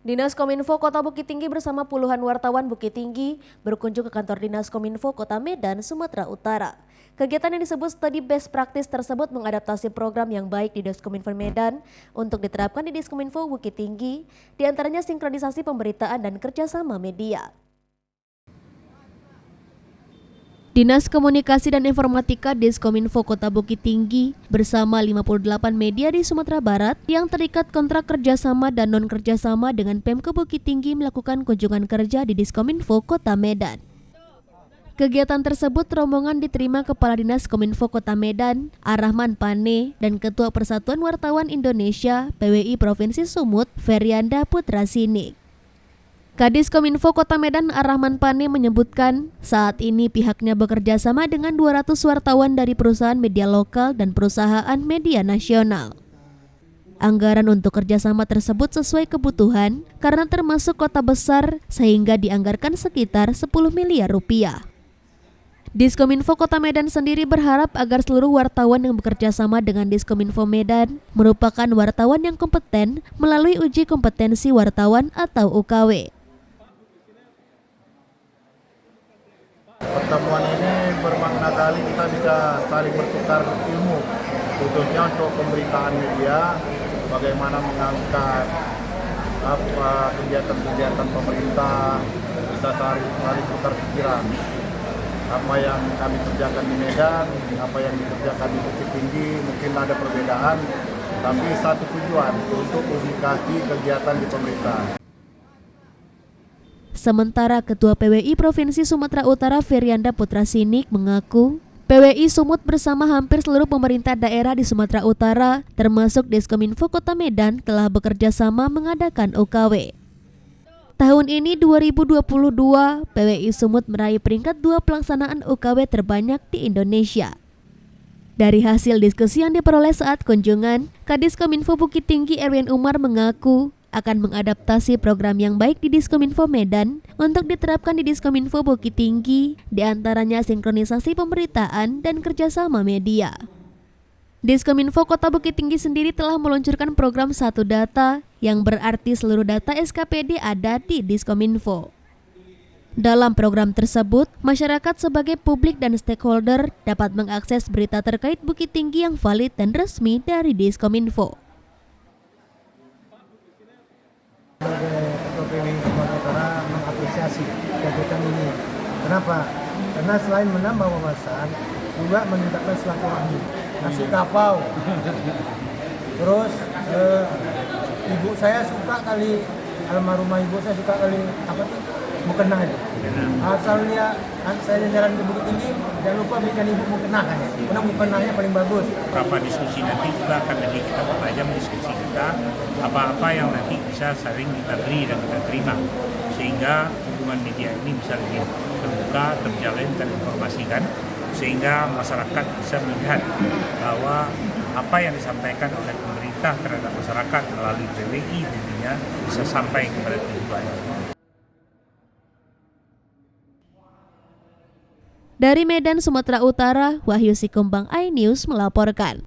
Dinas Kominfo Kota Bukit Tinggi bersama puluhan wartawan Bukit Tinggi berkunjung ke kantor Dinas Kominfo Kota Medan, Sumatera Utara. Kegiatan yang disebut Study Best Practice tersebut mengadaptasi program yang baik di Diskominfo Medan untuk diterapkan di Diskominfo Bukit Tinggi, diantaranya sinkronisasi pemberitaan dan kerjasama media. Dinas Komunikasi dan Informatika Diskominfo Kota Bukit Tinggi bersama 58 media di Sumatera Barat yang terikat kontrak kerjasama dan non-kerjasama dengan Pemko Bukit Tinggi melakukan kunjungan kerja di Diskominfo Kota Medan. Kegiatan tersebut rombongan diterima Kepala Dinas Kominfo Kota Medan, Ar-Rahman Pane, dan Ketua Persatuan Wartawan Indonesia PWI Provinsi Sumut, Feryanda Putrasinik. Kadis Kominfo Kota Medan Ar-Rahman Pane menyebutkan saat ini pihaknya bekerja sama dengan 200 wartawan dari perusahaan media lokal dan perusahaan media nasional. Anggaran untuk kerjasama tersebut sesuai kebutuhan karena termasuk kota besar sehingga dianggarkan sekitar 10 miliar rupiah. Diskominfo Kota Medan sendiri berharap agar seluruh wartawan yang bekerja sama dengan Diskominfo Medan merupakan wartawan yang kompeten melalui uji kompetensi wartawan atau UKW. Pertemuan ini bermakna kali kita bisa saling bertukar ilmu, khususnya untuk pemberitaan media, bagaimana mengangkat kegiatan-kegiatan pemerintah, bisa saling tukar pikiran. Apa yang kami kerjakan di Medan, apa yang dikerjakan di Bukit Tinggi, mungkin ada perbedaan, tapi satu tujuan untuk unikasi kegiatan di pemerintah. Sementara Ketua PWI Provinsi Sumatera Utara Feryanda Putrasinik mengaku PWI Sumut bersama hampir seluruh pemerintah daerah di Sumatera Utara termasuk Diskominfo Kota Medan telah bekerja sama mengadakan UKW. Tahun ini 2022, PWI Sumut meraih peringkat 2 pelaksanaan UKW terbanyak di Indonesia. Dari hasil diskusi yang diperoleh saat kunjungan, Kadis Kominfo Bukit Tinggi Erwin Umar mengaku akan mengadaptasi program yang baik di Diskominfo Medan untuk diterapkan di Diskominfo Bukit Tinggi, diantaranya sinkronisasi pemberitaan dan kerjasama media. Diskominfo Kota Bukit Tinggi sendiri telah meluncurkan program Satu Data yang berarti seluruh data SKPD ada di Diskominfo. Dalam program tersebut, masyarakat sebagai publik dan stakeholder dapat mengakses berita terkait Bukit Tinggi yang valid dan resmi dari Diskominfo. Sebagai Ketua PWI Sumatera Utara mengapresiasi kegiatan ini. Kenapa? Karena selain menambah wawasan, juga meningkatkan silaturahmi. Nasi kapau. Terus ibu saya suka kali, almarhumah ibu saya suka kali apa tuh? Mukena itu. Asal dia saya jalan ke Bukit Tinggi, jangan lupa berikan ibu mukena kan ya. Karena mukenanya paling bagus. Beberapa diskusi nanti juga akan nanti kita pertajam diskusi kita apa-apa yang nanti bisa saling kita beri dan kita terima sehingga hubungan media ini bisa lebih terbuka, terjalin, terinformasikan sehingga masyarakat bisa melihat bahwa apa yang disampaikan oleh pemerintah terhadap masyarakat melalui PWI tentunya bisa sampai kepada tujuan. Dari Medan, Sumatera Utara, Wahyu Sikumbang, iNews melaporkan.